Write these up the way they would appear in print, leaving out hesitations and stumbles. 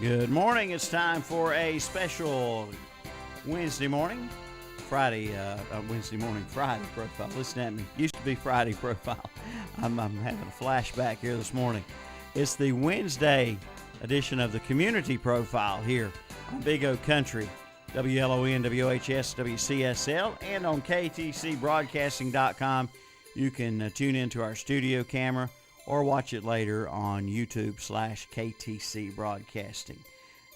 Good morning. It's time for a special Wednesday morning, Friday profile. Listen at me. Used to be Friday profile. I'm having a flashback here this morning. It's the Wednesday edition of the community profile here on Big O Country, WLON, WHS, WCSL, and on KTCBroadcasting.com. You can tune into our studio camera or watch it later on YouTube/KTC Broadcasting.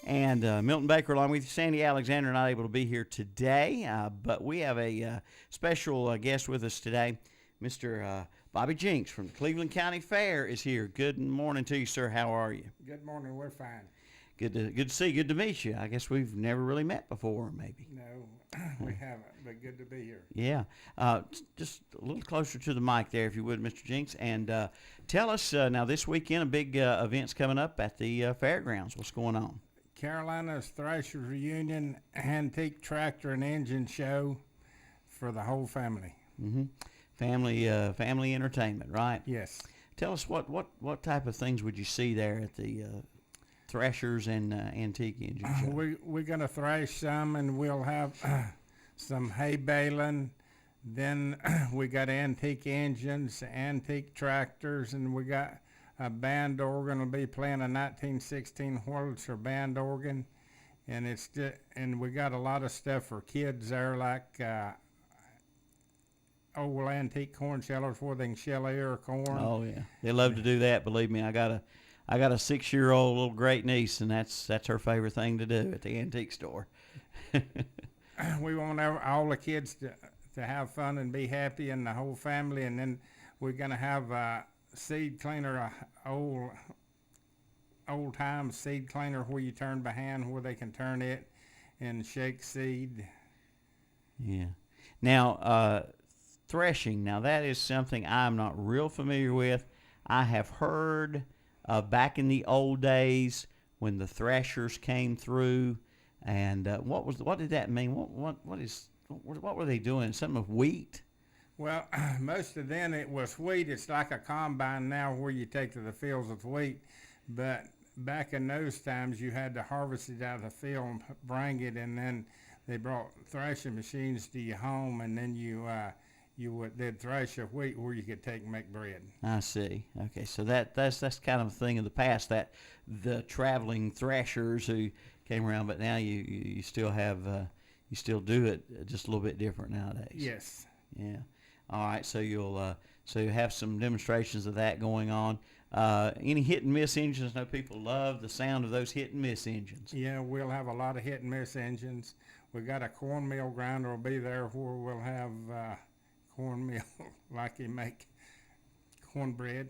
And Milton Baker along with Sandy Alexander not able to be here today, but we have a special guest with us today. Mr. Bobby Jenks from the Cleveland County Fair is here. Good morning to you, sir. How are you? Good morning. We're fine. Good to see you. Good to meet you. I guess we've never really met before, maybe. No, we haven't, but good to be here. Yeah. Just a little closer to the mic there, if you would, Mr. Jenks. And tell us, now this weekend, a big event's coming up at the fairgrounds. What's going on? Carolina's Threshers Reunion Antique Tractor and Engine Show for the whole family. Mm-hmm. Family entertainment, right? Yes. Tell us what type of things would you see there at the Threshers and Antique Engine Show? We're going to thresh some, and we'll have some hay baling. Then we got antique engines, antique tractors, and we got a band organ. Will be playing a 1916 Wurlitzer band organ, and and we got a lot of stuff for kids there, like old antique corn shellers where they can shell ear corn. Oh yeah, they love to do that. Believe me, I got a 6-year-old little great niece, and that's her favorite thing to do at the antique store. We want all the kids to have fun and be happy, and the whole family. And then we're gonna have a seed cleaner, old time seed cleaner where you turn by hand, where they can turn it and shake seed. Yeah. Now, threshing. Now that is something I'm not real familiar with. I have heard back in the old days when the threshers came through, and what did that mean? What were they doing? Something of wheat? Well, most of then it was wheat. It's like a combine now where you take to the fields with wheat, but back in those times you had to harvest it out of the field and bring it, and then they brought threshing machines to your home, and then they'd thresh your wheat where you could take and make bread. I see. Okay, so that's kind of a thing of the past, that the traveling threshers who came around, but now you still have you still do it just a little bit different nowadays. Yes. Yeah. All right. So you'll have some demonstrations of that going on. Any hit and miss engines? I know people love the sound of those hit and miss engines. Yeah, we'll have a lot of hit and miss engines. We got a cornmeal grinder will be there where we'll have cornmeal like you make cornbread.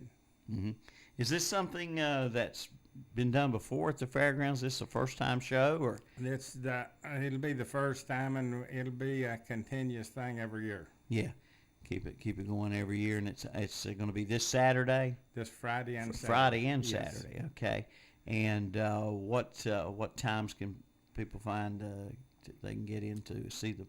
Mm-hmm. Is this something that's been done before at the fairgrounds? Is this a first-time show, or? It'll be the first time, and it'll be a continuous thing every year. Yeah, keep it going every year, and it's going to be this Saturday. This Friday and Saturday. Friday and yes. Saturday. Okay, and what times can people find they can get in to see the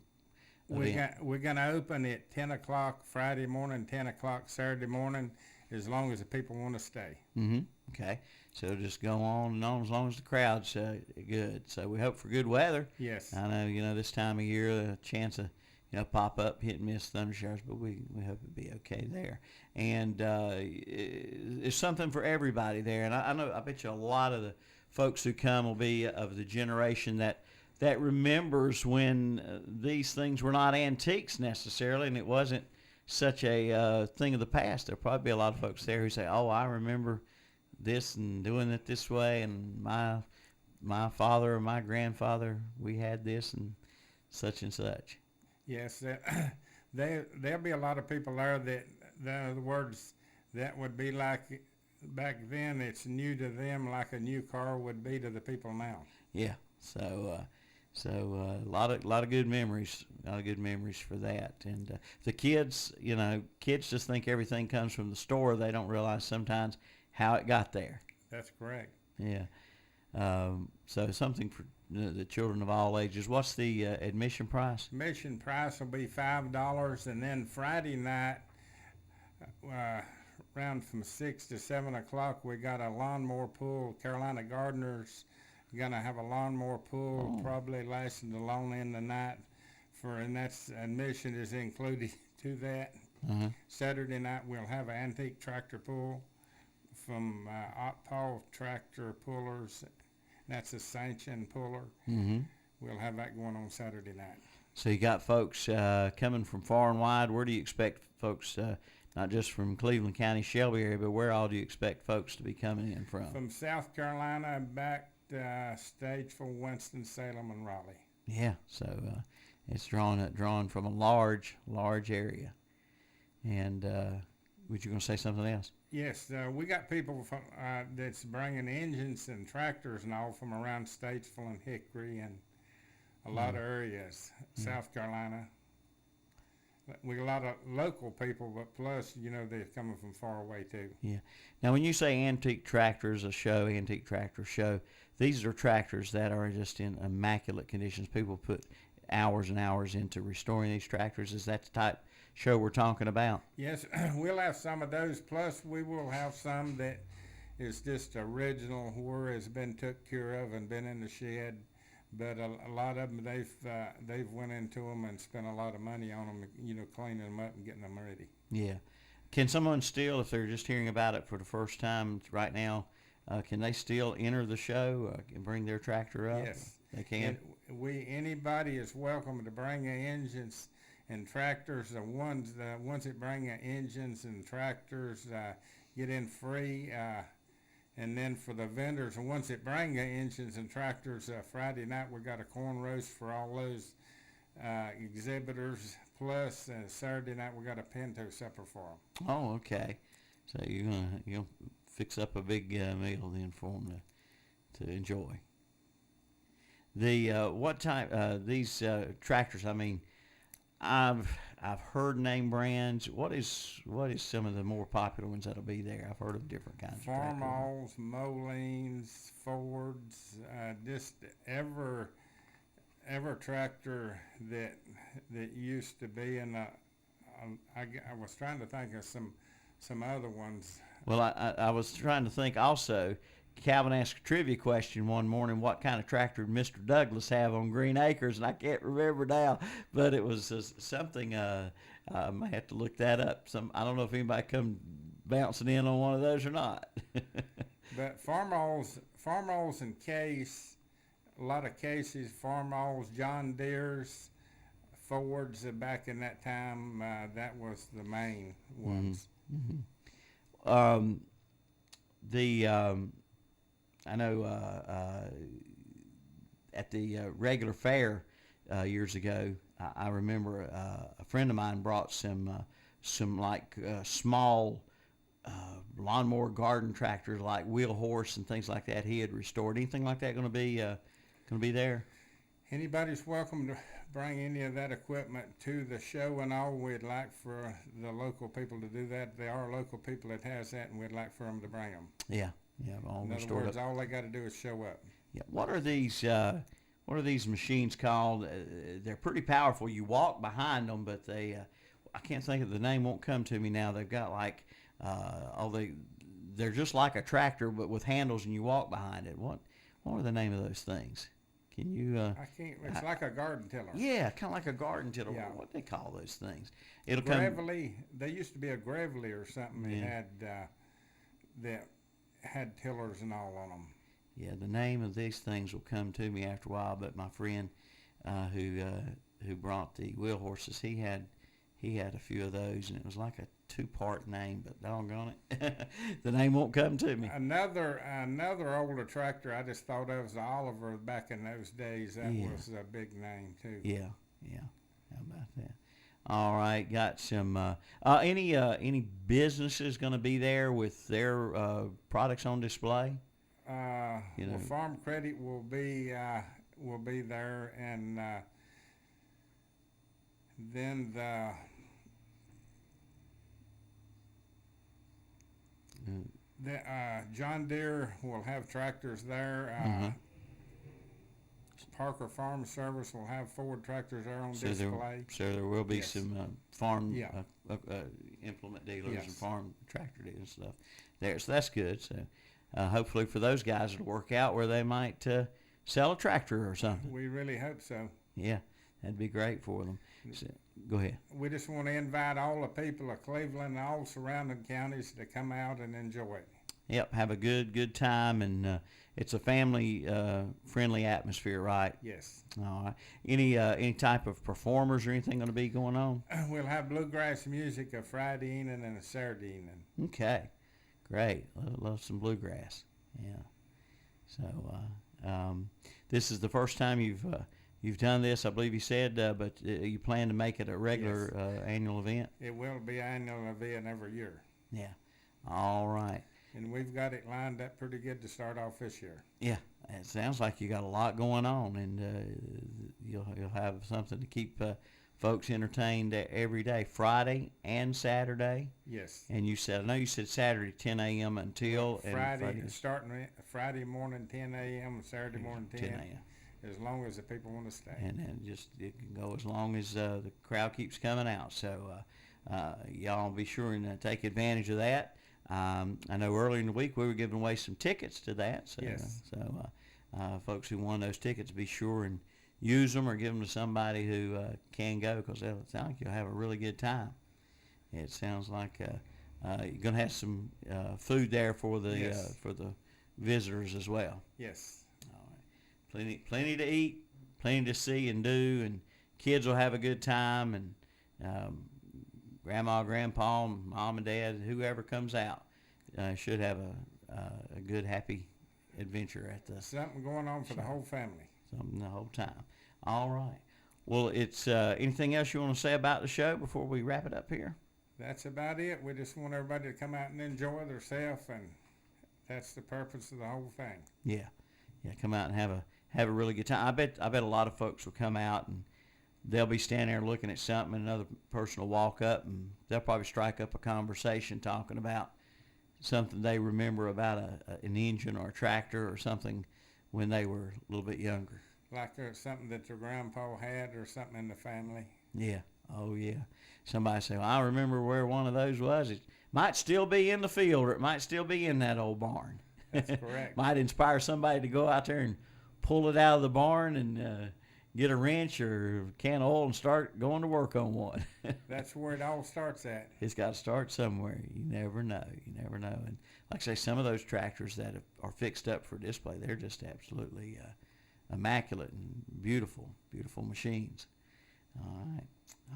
event? We're gonna open at 10 o'clock Friday morning, 10 o'clock Saturday morning, as long as the people want to stay. Mm-hmm. Okay. So it'll just go on and on as long as the crowd's good. So we hope for good weather. Yes. I know, this time of year, a chance of, pop up, hit and miss thunder showers, but we hope it'll be okay there. And it's something for everybody there. And I bet you a lot of the folks who come will be of the generation that remembers when these things were not antiques necessarily, and it wasn't such a thing of the past. There'll probably be a lot of folks there who say, "Oh, I remember this and doing it this way, and my father or my grandfather, we had this and such and such." Yes, there'll be a lot of people there that, in other words, that would be like back then. It's new to them, like a new car would be to the people now. Yeah. So a lot of good memories, for that. And the kids, kids just think everything comes from the store. They don't realize sometimes how it got there. That's correct. Yeah. So something for the children of all ages. What's the admission price? Admission price will be $5, and then Friday night, around from 6 to 7 o'clock, we got a lawnmower pull, Carolina Gardeners Gonna have a lawnmower pull, probably lasting the long end of the night, and that's admission is included to that. Saturday night we'll have an antique tractor pull from Paul Tractor Pullers. That's a sanctioned puller. We'll have that going on Saturday night. So you got folks coming from far and wide. Where do you expect folks, not just from Cleveland County, Shelby area, but where all do you expect folks to be coming in from? From South Carolina back to Stageville, Winston-Salem, and Raleigh. Yeah, so it's drawn from a large area. And was you going to say something else? Yes, we got people from, that's bringing engines and tractors and all from around Statesville and Hickory and a lot of areas, South Carolina. We got a lot of local people, but plus, they're coming from far away too. Yeah. Now, when you say antique tractor show, these are tractors that are just in immaculate conditions. People put hours and hours into restoring these tractors. Is that the type show we're talking about? Yes, we'll have some of those. Plus, we will have some that is just original, where it's been took care of and been in the shed. But a lot of them, they've went into them and spent a lot of money on them, cleaning them up and getting them ready. Yeah. Can someone still, if they're just hearing about it for the first time right now, can they still enter the show and bring their tractor up? Yes, they can. Anybody is welcome to bring their engines and tractors. The ones that bring their engines and tractors get in free. And then for the vendors, and ones that bring the engines and tractors, Friday night we got a corn roast for all those exhibitors. Plus, Saturday night we got a pinto supper for them. Oh, okay. So you'll fix up a big meal then for them to enjoy. The what type these tractors? I mean, I've heard name brands. What is some of the more popular ones that'll be there? I've heard of different kinds. Farmalls, Molines, Fords, just ever tractor that used to be in I was trying to think of some other ones. Well, I was trying to think also. Calvin asked a trivia question one morning, what kind of tractor did Mr. Douglas have on Green Acres, and I can't remember now, but it was something, I might have to look that up. I don't know if anybody come bouncing in on one of those or not. But Farmalls and Case, a lot of Cases, Farmalls, John Deere's, Fords, back in that time, that was the main ones. I know at the regular fair years ago, I remember a friend of mine brought some like small lawnmower garden tractors, like wheel horse and things like that. He had restored. Anything like that going to be there? Anybody's welcome to bring any of that equipment to the show and all. We'd like for the local people to do that. There are local people that has that, and we'd like for them to bring them. Yeah. All in other words, all they got to do is show up. Yeah. What are these machines called? They're pretty powerful. You walk behind them, but I can't think of the name. Won't come to me now. They've got like they're just like a tractor, but with handles, and you walk behind it. What are the name of those things? Can you? I can't. It's like a garden tiller. Yeah, kind of like a garden tiller. Yeah. What do they call those things? Gravelly. They used to be a gravelly or something. Yeah. That had tillers and all on them. Yeah, the name of these things will come to me after a while. But my friend who brought the wheel horses, he had a few of those, and it was like a two-part name, but doggone it, the name won't come to me. Another older tractor I just thought of was the Oliver back in those days. That was a big name too. Yeah. How about that? All right, got some. Any businesses going to be there with their products on display? Well, Farm Credit will be there, and then the John Deere will have tractors there. Parker Farm Service will have Ford tractors there on display. So there will be some farm implement dealers Yes. and farm tractor dealers and stuff there. So that's good. So hopefully for those guys it'll work out where they might sell a tractor or something. We really hope so. Yeah, that'd be great for them. So, go ahead. We just want to invite all the people of Cleveland and all surrounding counties to come out and enjoy it. Yep, have a good time, and it's a family friendly atmosphere, right? Yes. All right. Any type of performers or anything going to be going on? We'll have bluegrass music a Friday evening and a Saturday evening. Okay, great. Love some bluegrass. Yeah. So this is the first time you've done this, I believe you said, but you plan to make it a regular annual event? It will be an annual event every year. Yeah. All right. And we've got it lined up pretty good to start off this year. Yeah, it sounds like you got a lot going on, and you'll have something to keep folks entertained every day, Friday and Saturday. Yes. And I know you said Saturday 10 a.m. until Friday starting Friday morning 10 a.m. Saturday morning 10 a.m. As long as the people want to stay. And then it can go as long as the crowd keeps coming out. So y'all be sure and take advantage of that. I know earlier in the week we were giving away some tickets to that. So, yes. Folks who won those tickets, be sure and use them or give them to somebody who can go, because it sounds like you'll have a really good time. It sounds like you're going to have some food there for the visitors as well. Yes. All right. Plenty to eat, plenty to see and do, and kids will have a good time, and grandma, grandpa, mom and dad, whoever comes out should have a good, happy adventure at the something going on for the whole family. Something the whole time. All right. Well, it's anything else you want to say about the show before we wrap it up here? That's about it. We just want everybody to come out and enjoy themselves, and that's the purpose of the whole thing. Yeah, come out and have a really good time. I bet a lot of folks will come out and they'll be standing there looking at something, and another person will walk up and they'll probably strike up a conversation talking about something they remember about an engine or a tractor or something when they were a little bit younger. Like something that their grandpa had or something in the family. Yeah. Oh, yeah. Somebody say, well, I remember where one of those was. It might still be in the field, or it might still be in that old barn. That's correct. Might inspire somebody to go out there and pull it out of the barn and get a wrench or a can of oil and start going to work on one. That's where it all starts at. It's got to start somewhere. You never know. And like I say, some of those tractors that are fixed up for display, they're just absolutely immaculate and beautiful machines.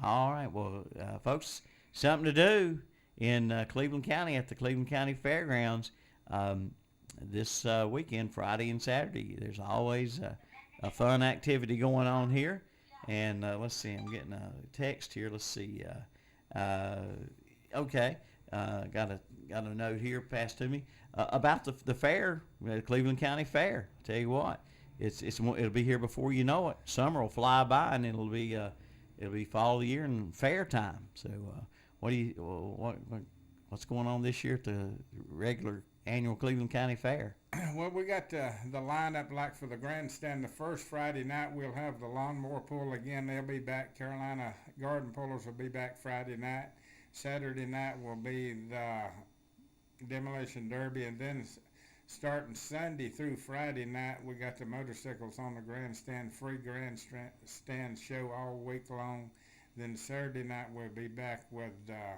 All right. Well, folks, something to do in Cleveland County at the Cleveland County Fairgrounds this weekend, Friday and Saturday. There's always a fun activity going on here. And let's see, I'm getting a text here. Let's see. Okay. Got a note here passed to me about the fair, the Cleveland County Fair. I tell you what, it'll be here before you know it. Summer will fly by, and it'll be fall of the year and fair time. So, what's going on this year at the regular annual Cleveland County Fair? Well, we got the lineup like for the grandstand. The first Friday night we'll have the lawnmower pull again. They'll be back. Carolina Garden Pullers will be back Friday night. Saturday night will be the Demolition Derby, and then starting Sunday through Friday night, we got the motorcycles on the grandstand, free grandstand show all week long. Then Saturday night we'll be back with the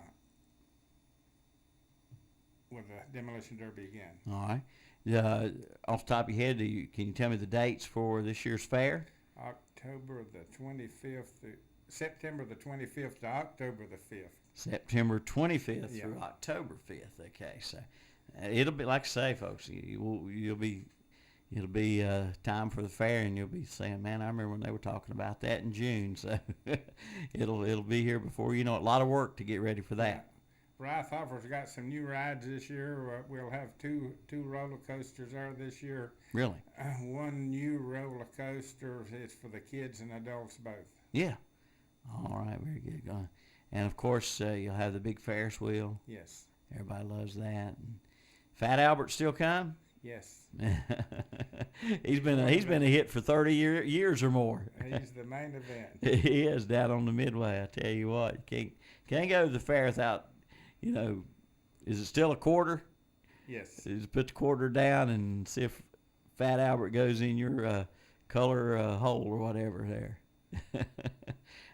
Demolition Derby again. All right. Off the top of your head, can you tell me the dates for this year's fair? September the 25th to October the 5th. September 25th through October 5th. Okay, so it'll be, like I say, folks, it'll be time for the fair, and you'll be saying, man, I remember when they were talking about that in June. So it'll be here before you know it. A lot of work to get ready for that. Rifehofer's got some new rides this year. We'll have two roller coasters there this year. Really? One new roller coaster is for the kids and adults both. Yeah. All right, very good. And of course, you'll have the big Ferris wheel. Yes. Everybody loves that. And Fat Albert still come? Yes. He's been a hit for 30 years or more. He's the main event. He is down on the Midway. I tell you what, can't go to the fair without, is it still a quarter? Yes. Just put the quarter down and see if Fat Albert goes in your color hole or whatever there.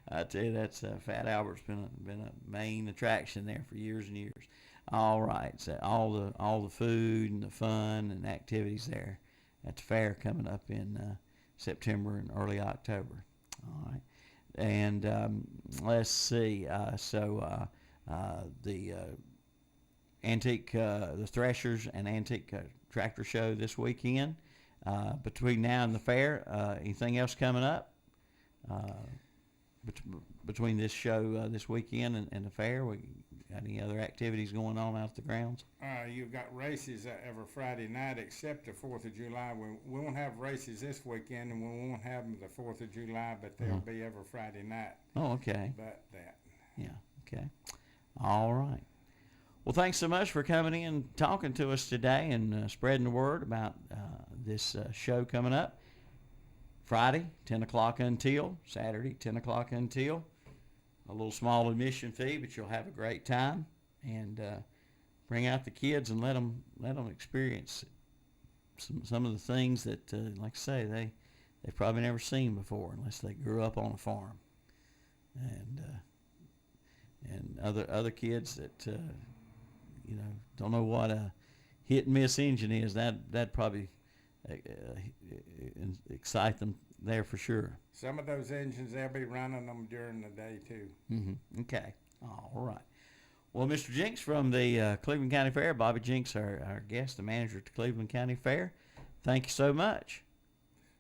I tell you, that's Fat Albert's been a main attraction there for years and years. All right, so all the food and the fun and activities there at the fair coming up in September and early October. All right, and let's see. The Threshers and Antique Tractor Show this weekend. Between now and the fair, anything else coming up? Between this show this weekend and the fair, we got any other activities going on out at the grounds? You've got races every Friday night except the 4th of July. We won't have races this weekend, and we won't have them the 4th of July, but they'll be every Friday night. Oh, okay. But that. Yeah, okay. All right. Well, thanks so much for coming in and talking to us today and spreading the word about this show coming up. Friday, 10 o'clock until. Saturday, 10 o'clock until. A little small admission fee, but you'll have a great time. And bring out the kids and let them experience some of the things that, like I say, they've probably never seen before unless they grew up on a farm. And other kids that don't know what a hit and miss engine is, that probably excite them there for sure. Some of those engines, they'll be running them during the day too. Mm-hmm. Okay. All right. Well, Mr. Jenks from the Cleveland County Fair, Bobby Jenks, our guest, the manager at the Cleveland County Fair, thank you so much.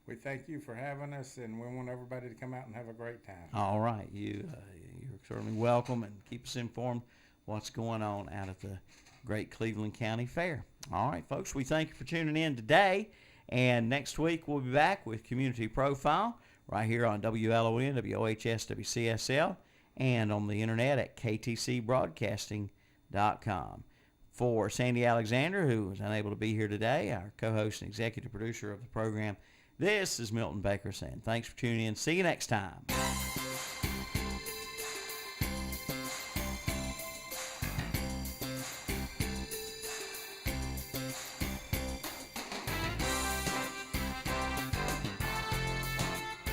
We thank you for having us, and we want everybody to come out and have a great time. All right. You're certainly welcome, and keep us informed what's going on out at the great Cleveland County Fair. All right, folks, we thank you for tuning in today, and next week we'll be back with Community Profile right here on WLON, WOHS, WCSL, and on the internet at ktcbroadcasting.com. For Sandy Alexander, who was unable to be here today, our co-host and executive producer of the program, this is Milton Baker saying thanks for tuning in. See you next time.